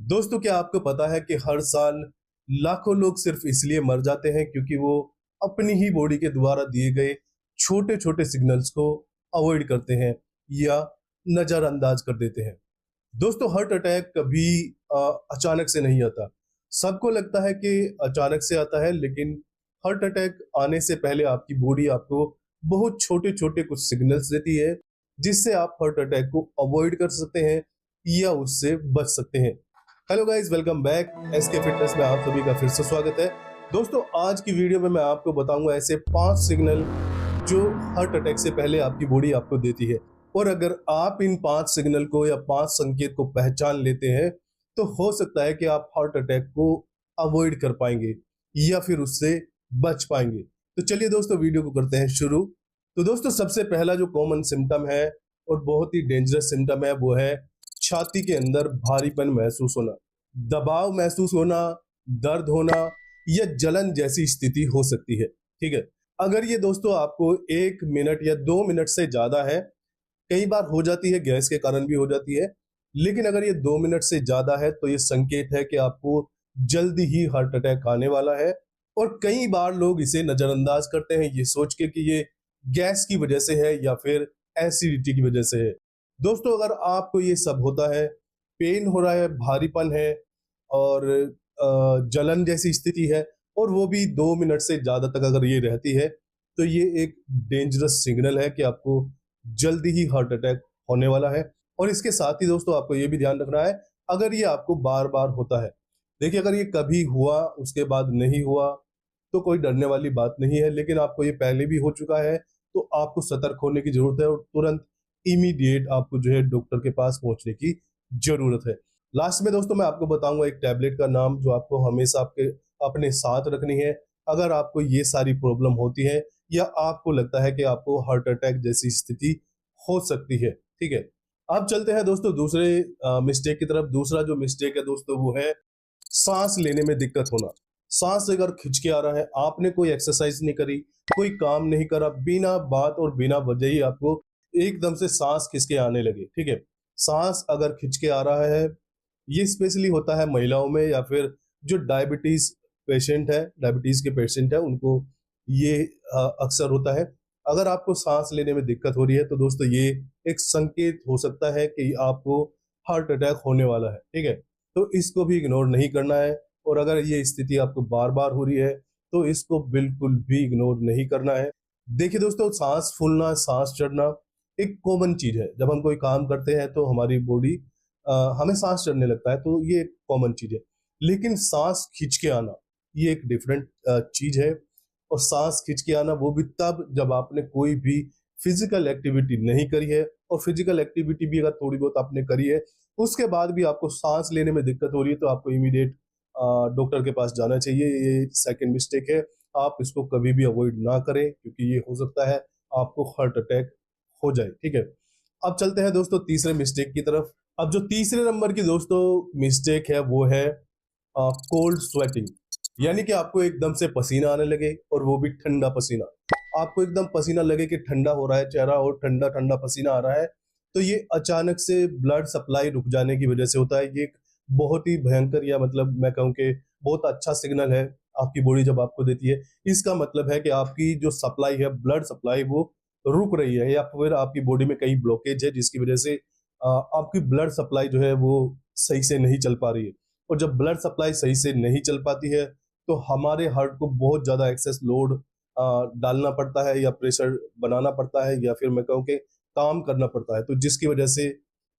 दोस्तों, क्या आपको पता है कि हर साल लाखों लोग सिर्फ इसलिए मर जाते हैं क्योंकि वो अपनी ही बॉडी के द्वारा दिए गए छोटे छोटे सिग्नल्स को अवॉइड करते हैं या नजरअंदाज कर देते हैं। दोस्तों, हार्ट अटैक कभी अचानक से नहीं आता। सबको लगता है कि अचानक से आता है, लेकिन हार्ट अटैक आने से पहले आपकी बॉडी आपको बहुत छोटे छोटे कुछ सिग्नल्स देती है, जिससे आप हार्ट अटैक को अवॉइड कर सकते हैं या उससे बच सकते हैं। Hello guys, welcome back. SK fitness में आप सभी का फिर से स्वागत है। दोस्तों, आज की वीडियो में मैं आपको बताऊंगा ऐसे 5 सिग्नल जो हार्ट अटैक से पहले आपकी बॉडी आपको देती है। और अगर आप इन 5 सिग्नल को या 5 संकेत को पहचान लेते हैं तो हो सकता है कि आप हार्ट अटैक को अवॉइड कर पाएंगे या फिर उससे बच पाएंगे। तो चलिए दोस्तों, वीडियो को करते हैं शुरू। तो दोस्तों, सबसे पहला जो कॉमन सिम्टम है और बहुत ही डेंजरस सिम्टम है वो है छाती के अंदर भारीपन महसूस होना, दबाव महसूस होना, दर्द होना या जलन जैसी स्थिति हो सकती है। ठीक है, अगर ये दोस्तों आपको 1 मिनट या 2 मिनट से ज्यादा है, कई बार हो जाती है, गैस के कारण भी हो जाती है, लेकिन अगर ये 2 मिनट से ज्यादा है तो ये संकेत है कि आपको जल्दी ही हार्ट अटैक आने वाला है। और कई बार लोग इसे नजरअंदाज करते हैं ये सोच के कि ये गैस की वजह से है या फिर एसिडिटी की वजह से है। दोस्तों, अगर आपको ये सब होता है, पेन हो रहा है, भारीपन है और जलन जैसी स्थिति है, और वो भी 2 मिनट से ज्यादा तक अगर ये रहती है, तो ये एक डेंजरस सिग्नल है कि आपको जल्दी ही हार्ट अटैक होने वाला है। और इसके साथ ही दोस्तों, आपको ये भी ध्यान रखना है, अगर ये आपको बार बार होता है, देखिए अगर ये कभी हुआ उसके बाद नहीं हुआ तो कोई डरने वाली बात नहीं है, लेकिन आपको ये पहले भी हो चुका है तो आपको सतर्क होने की जरूरत है और तुरंत इमीडिएट आपको जो है डॉक्टर के पास पहुंचने की जरूरत है। लास्ट में दोस्तों, मैं आपको बताऊंगा एक टैबलेट का नाम जो आपको हमेशा आपके अपने साथ रखनी है अगर आपको ये सारी प्रॉब्लम होती है या आपको लगता है कि आपको हार्ट अटैक जैसी स्थिति हो सकती है। ठीक है, अब चलते हैं दोस्तों दूसरे मिस्टेक की तरफ। दूसरा जो मिस्टेक है दोस्तों वो है सांस लेने में दिक्कत होना। सांस अगर खिंच के आ रहा है, आपने कोई एक्सरसाइज नहीं करी, कोई काम नहीं करा, बिना बात और बिना वजह ही आपको एकदम से सांस खिंच के आने लगे। ठीक है, सांस अगर खिंच के आ रहा है, ये स्पेशली होता है महिलाओं में या फिर जो डायबिटीज पेशेंट है, डायबिटीज के पेशेंट है, उनको ये अक्सर होता है। अगर आपको सांस लेने में दिक्कत हो रही है तो दोस्तों ये एक संकेत हो सकता है कि आपको हार्ट अटैक होने वाला है। ठीक है, तो इसको भी इग्नोर नहीं करना है। और अगर ये स्थिति आपको बार बार हो रही है तो इसको बिल्कुल भी इग्नोर नहीं करना है। देखिए दोस्तों, सांस फूलना, सांस चढ़ना एक कॉमन चीज है। जब हम कोई काम करते हैं तो हमारी बॉडी हमें सांस चढ़ने लगता है, तो ये एक कॉमन चीज है। लेकिन सांस खींच के आना ये एक डिफरेंट चीज है। और सांस खींच के आना वो भी तब जब आपने कोई भी फिजिकल एक्टिविटी नहीं करी है, और फिजिकल एक्टिविटी भी अगर थोड़ी बहुत आपने करी है उसके बाद भी आपको सांस लेने में दिक्कत हो रही है तो आपको इमीडिएट डॉक्टर के पास जाना चाहिए। ये सेकंड मिस्टेक है, आप इसको कभी भी अवॉइड ना करें क्योंकि ये हो सकता है आपको हार्ट अटैक हो जाए। ठीक है, अब चलते हैं दोस्तों तीसरे मिस्टेक की तरफ। अब जो तीसरे नंबर की दोस्तों मिस्टेक है वो है कोल्ड स्वेटिंग। यानी कि आपको एकदम से पसीना आने लगे, और वो भी ठंडा पसीना। आपको एकदम पसीना लगे कि ठंडा हो रहा है चेहरा और ठंडा ठंडा पसीना आ रहा है, तो ये अचानक से ब्लड सप्लाई रुक जाने की वजह से होता है। ये एक बहुत ही भयंकर, या मतलब मैं कहूँ कि बहुत अच्छा सिग्नल है आपकी बॉडी जब आपको देती है। इसका मतलब है कि आपकी जो सप्लाई है, ब्लड सप्लाई, वो रुक रही है या फिर आपकी बॉडी में कहीं ब्लॉकेज है जिसकी वजह से आपकी ब्लड सप्लाई जो है वो सही से नहीं चल पा रही है। और जब ब्लड सप्लाई सही से नहीं चल पाती है तो हमारे हार्ट को बहुत ज्यादा एक्सेस लोड डालना पड़ता है या प्रेशर बनाना पड़ता है या फिर मैं कहूँ कि काम करना पड़ता है, तो जिसकी वजह से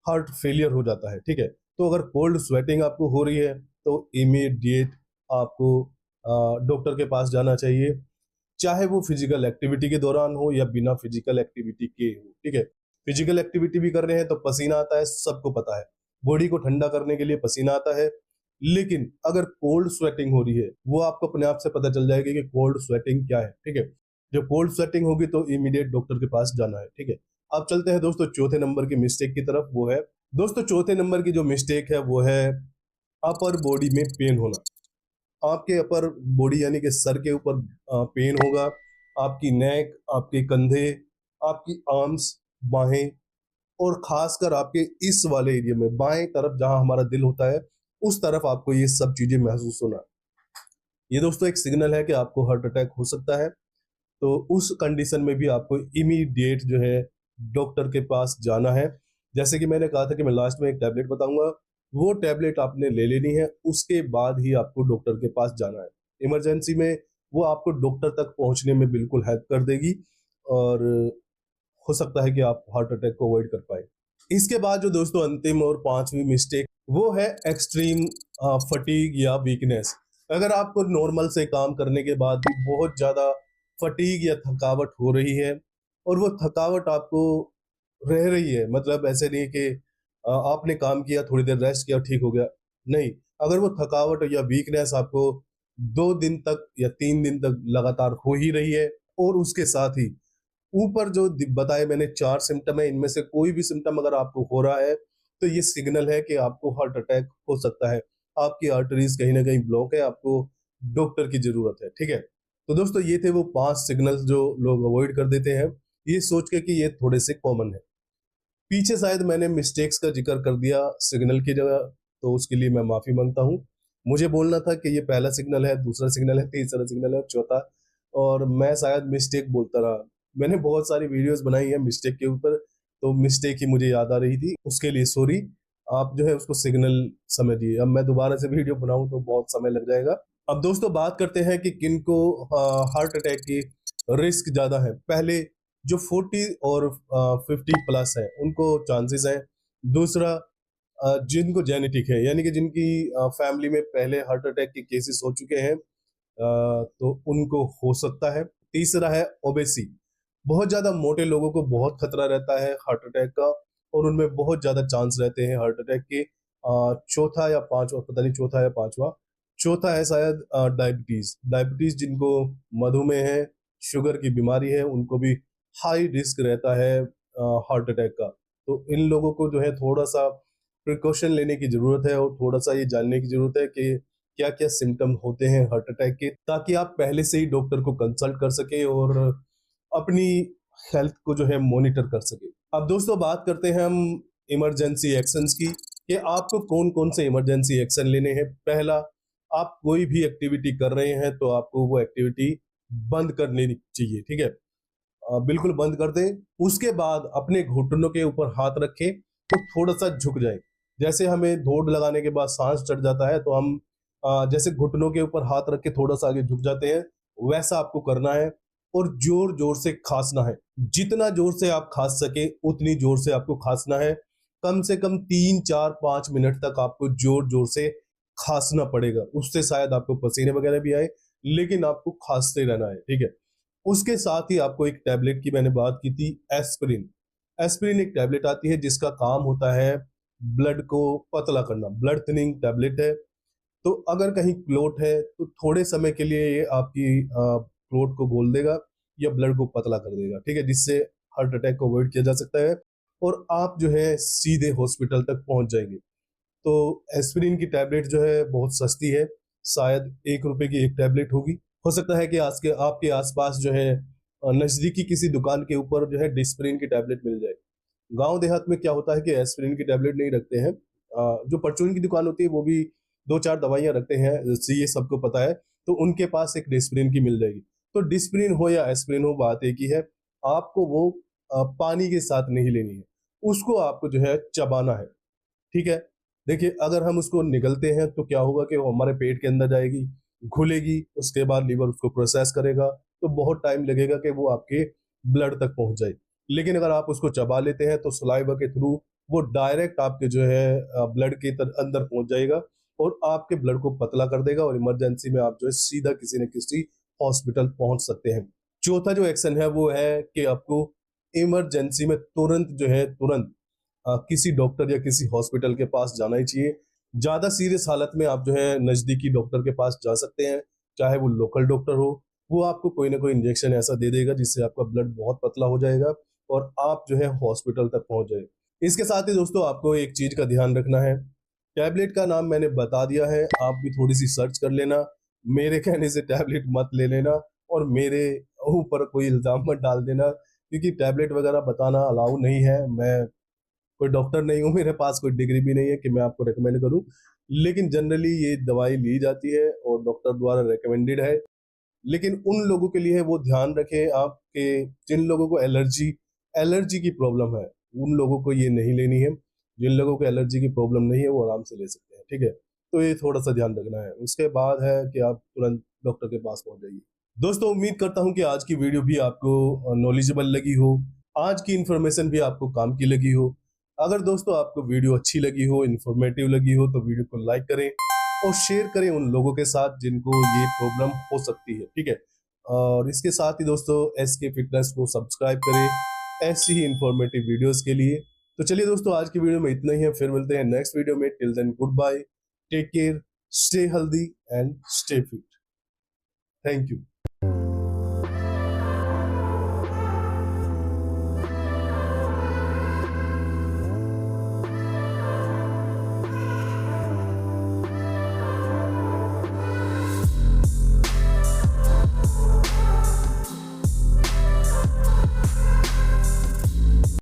हार्ट फेलियर हो जाता है। ठीक है, तो अगर कोल्ड स्वेटिंग आपको हो रही है तो इमीडिएट आपको डॉक्टर के पास जाना चाहिए, चाहे वो फिजिकल एक्टिविटी के दौरान हो या बिना फिजिकल एक्टिविटी के हो। ठीक है, फिजिकल एक्टिविटी भी कर रहे हैं तो पसीना आता है, सबको पता है, बॉडी को ठंडा करने के लिए पसीना आता है। लेकिन अगर कोल्ड स्वेटिंग हो रही है, वो आपको अपने आप से पता चल जाएगा कि कोल्ड स्वेटिंग क्या है। ठीक है, जब कोल्ड स्वेटिंग होगी तो इमीडिएट डॉक्टर के पास जाना है। ठीक है, अब चलते हैं दोस्तों चौथे नंबर की मिस्टेक की तरफ। वो है दोस्तों, चौथे नंबर की जो मिस्टेक है वो है अपर बॉडी में पेन होना। आपके अपर बॉडी यानी कि सर के ऊपर पेन होगा, आपकी नेक, आपके कंधे, आपकी आर्म्स, बाहें, और खासकर आपके इस वाले एरिया में, बाएं तरफ जहां हमारा दिल होता है, उस तरफ आपको ये सब चीजें महसूस होना, ये दोस्तों एक सिग्नल है कि आपको हार्ट अटैक हो सकता है। तो उस कंडीशन में भी आपको इमीडिएट जो है डॉक्टर के पास जाना है। जैसे कि मैंने कहा था कि मैं लास्ट में एक टैबलेट बताऊंगा, वो टैबलेट आपने ले लेनी है, उसके बाद ही आपको डॉक्टर के पास जाना है। इमरजेंसी में वो आपको डॉक्टर तक पहुंचने में बिल्कुल हेल्प कर देगी, और हो सकता है कि आप हार्ट अटैक को अवॉइड कर पाए। इसके बाद जो दोस्तों अंतिम और पांचवी मिस्टेक, वो है एक्सट्रीम फटीग या वीकनेस। अगर आपको नॉर्मल से काम करने के बाद भी बहुत ज्यादा फटीग या थकावट हो रही है, और वो थकावट आपको रह रही है, मतलब ऐसे नहीं कि आपने काम किया, थोड़ी देर रेस्ट किया, ठीक हो गया, नहीं। अगर वो थकावट या वीकनेस आपको 2 दिन तक या 3 दिन तक लगातार हो ही रही है, और उसके साथ ही ऊपर जो बताए मैंने 4 सिम्टम है, इनमें से कोई भी सिम्टम अगर आपको हो रहा है, तो ये सिग्नल है कि आपको हार्ट अटैक हो सकता है। आपकी आर्टरीज कहीं ना कहीं ब्लॉक है, आपको डॉक्टर की जरूरत है, ठीक है। तो दोस्तों ये थे वो 5 सिग्नल्स जो लोग अवॉइड कर देते हैं, ये सोच के कि ये थोड़े से कॉमन है। पीछे शायद मैंने मिस्टेक्स का जिक्र कर दिया सिग्नल की जगह, तो उसके लिए मैं माफी मांगता हूँ। मुझे बोलना था कि ये पहला सिग्नल है, दूसरा सिग्नल है, तीसरा सिग्नल है और चौथा, और मैं शायद मिस्टेक बोलता रहा। मैंने बहुत सारी वीडियोस बनाई है मिस्टेक के ऊपर, तो मिस्टेक ही मुझे याद आ रही थी, उसके लिए सॉरी। आप जो है उसको सिग्नल समझिए, अब मैं दोबारा से वीडियो बनाऊं तो बहुत समय लग जाएगा। अब दोस्तों बात करते हैं कि किनको हार्ट अटैक की रिस्क ज्यादा है। पहले जो 40 और 50 प्लस है उनको चांसेस है। दूसरा जिनको जेनेटिक है, यानी कि जिनकी फैमिली में पहले हार्ट अटैक के केसेस हो चुके हैं, तो उनको हो सकता है। तीसरा है ओबेसी, बहुत ज्यादा मोटे लोगों को बहुत खतरा रहता है हार्ट अटैक का, और उनमें बहुत ज्यादा चांस रहते हैं हार्ट अटैक के। चौथा या पांचवा, पता नहीं चौथा या पांचवा, चौथा है शायद डायबिटीज। डायबिटीज जिनको मधुमेह है, शुगर की बीमारी है, उनको भी हाई रिस्क रहता है हार्ट अटैक का। तो इन लोगों को जो है थोड़ा सा प्रिकॉशन लेने की जरूरत है, और थोड़ा सा ये जानने की जरूरत है कि क्या क्या सिम्टम होते हैं हार्ट अटैक के, ताकि आप पहले से ही डॉक्टर को कंसल्ट कर सके और अपनी हेल्थ को जो है मॉनिटर कर सके। अब दोस्तों बात करते हैं हम इमरजेंसी एक्शंस की, कि आपको कौन कौन से इमरजेंसी एक्शन लेने हैं। पहला, आप कोई भी एक्टिविटी कर रहे हैं तो आपको वो एक्टिविटी बंद कर लेनी चाहिए, ठीक है। बिल्कुल बंद कर दें। उसके बाद अपने घुटनों के ऊपर हाथ रखें, तो थोड़ा सा झुक जाए। जैसे हमें दौड़ लगाने के बाद सांस चढ़ जाता है, तो हम जैसे घुटनों के ऊपर हाथ रख के थोड़ा सा आगे झुक जाते हैं, वैसा आपको करना है। और जोर जोर से खांसना है, जितना जोर से आप खांस सके उतनी जोर से आपको खांसना है। कम से कम 3 4 5 मिनट तक आपको जोर जोर से खांसना पड़ेगा, उससे शायद आपको पसीने वगैरह भी आए, लेकिन आपको खांसते रहना है, ठीक है। उसके साथ ही आपको एक टैबलेट की मैंने बात की थी, एस्पिरिन। एस्पिरिन एक टैबलेट आती है जिसका काम होता है ब्लड को पतला करना, ब्लड थिनिंग टैबलेट है। तो अगर कहीं क्लोट है तो थोड़े समय के लिए ये आपकी क्लोट को घोल देगा या ब्लड को पतला कर देगा, ठीक है, जिससे हार्ट अटैक को अवॉइड किया जा सकता है, और आप जो है सीधे हॉस्पिटल तक पहुंच जाएंगे। तो एस्पिरिन की टैबलेट जो है बहुत सस्ती है, शायद 1 रुपए की एक टैबलेट होगी। हो सकता है कि आज के आपके आसपास जो है नजदीकी किसी दुकान के ऊपर जो है डिस्प्रिन की टैबलेट मिल जाए। गांव देहात में क्या होता है कि एस्पिरिन की टैबलेट नहीं रखते हैं, जो परचून की दुकान होती है वो भी 2 4 दवाइयां रखते हैं, ये सबको पता है। तो उनके पास एक डिस्प्रिन की मिल जाएगी। तो डिस्प्रिन हो या एस्पिरिन हो, बात एक ही है, आपको वो पानी के साथ नहीं लेनी है, उसको आपको जो है चबाना है, ठीक है। देखिए अगर हम उसको निगलते हैं तो क्या होगा कि वो हमारे पेट के अंदर जाएगी, घुलेगी, उसके बाद लीवर उसको प्रोसेस करेगा, तो बहुत टाइम लगेगा कि वो आपके ब्लड तक पहुंच जाए। लेकिन अगर आप उसको चबा लेते हैं तो सलाइवा के थ्रू वो डायरेक्ट आपके जो है ब्लड के अंदर पहुंच जाएगा, और आपके ब्लड को पतला कर देगा, और इमरजेंसी में आप जो है सीधा किसी न किसी हॉस्पिटल पहुंच सकते हैं। चौथा जो एक्शन है वो है कि आपको इमरजेंसी में तुरंत जो है तुरंत किसी डॉक्टर या किसी हॉस्पिटल के पास जाना ही चाहिए। ज्यादा सीरियस हालत में आप जो है नजदीकी डॉक्टर के पास जा सकते हैं, चाहे वो लोकल डॉक्टर हो। वो आपको कोई ना कोई इंजेक्शन ऐसा दे देगा जिससे आपका ब्लड बहुत पतला हो जाएगा, और आप जो है हॉस्पिटल तक पहुंच जाए। इसके साथ ही दोस्तों आपको एक चीज का ध्यान रखना है, टैबलेट का नाम मैंने बता दिया है, आप भी थोड़ी सी सर्च कर लेना। मेरे कहने से टैबलेट मत ले लेना, और मेरे ऊपर कोई इल्जाम मत डाल देना, क्योंकि टैबलेट वगैरह बताना अलाउ नहीं है। मैं कोई डॉक्टर नहीं हूँ, मेरे पास कोई डिग्री भी नहीं है कि मैं आपको रेकमेंड करूँ, लेकिन जनरली ये दवाई ली जाती है और डॉक्टर द्वारा रिकमेंडेड है। लेकिन उन लोगों के लिए है, वो ध्यान रखें आप कि जिन लोगों को एलर्जी एलर्जी की प्रॉब्लम है, उन लोगों को ये नहीं लेनी है। जिन लोगों को एलर्जी की प्रॉब्लम नहीं है वो आराम से ले सकते हैं, ठीक है। तो ये थोड़ा सा ध्यान रखना है। उसके बाद है कि आप तुरंत डॉक्टर के पास पहुंच जाइए। दोस्तों, उम्मीद करता हूं कि आज की वीडियो भी आपको नॉलेजेबल लगी हो, आज की इन्फॉर्मेशन भी आपको काम की लगी हो। अगर दोस्तों आपको वीडियो अच्छी लगी हो, इन्फॉर्मेटिव लगी हो, तो वीडियो को लाइक करें और शेयर करें उन लोगों के साथ जिनको ये प्रॉब्लम हो सकती है, ठीक है। और इसके साथ ही दोस्तों SK फिटनेस को सब्सक्राइब करें ऐसी ही इंफॉर्मेटिव वीडियोस के लिए। तो चलिए दोस्तों, आज की वीडियो में इतना ही है, फिर मिलते हैं नेक्स्ट वीडियो में। Till then goodbye, take care, stay healthy and stay fit. Thank you.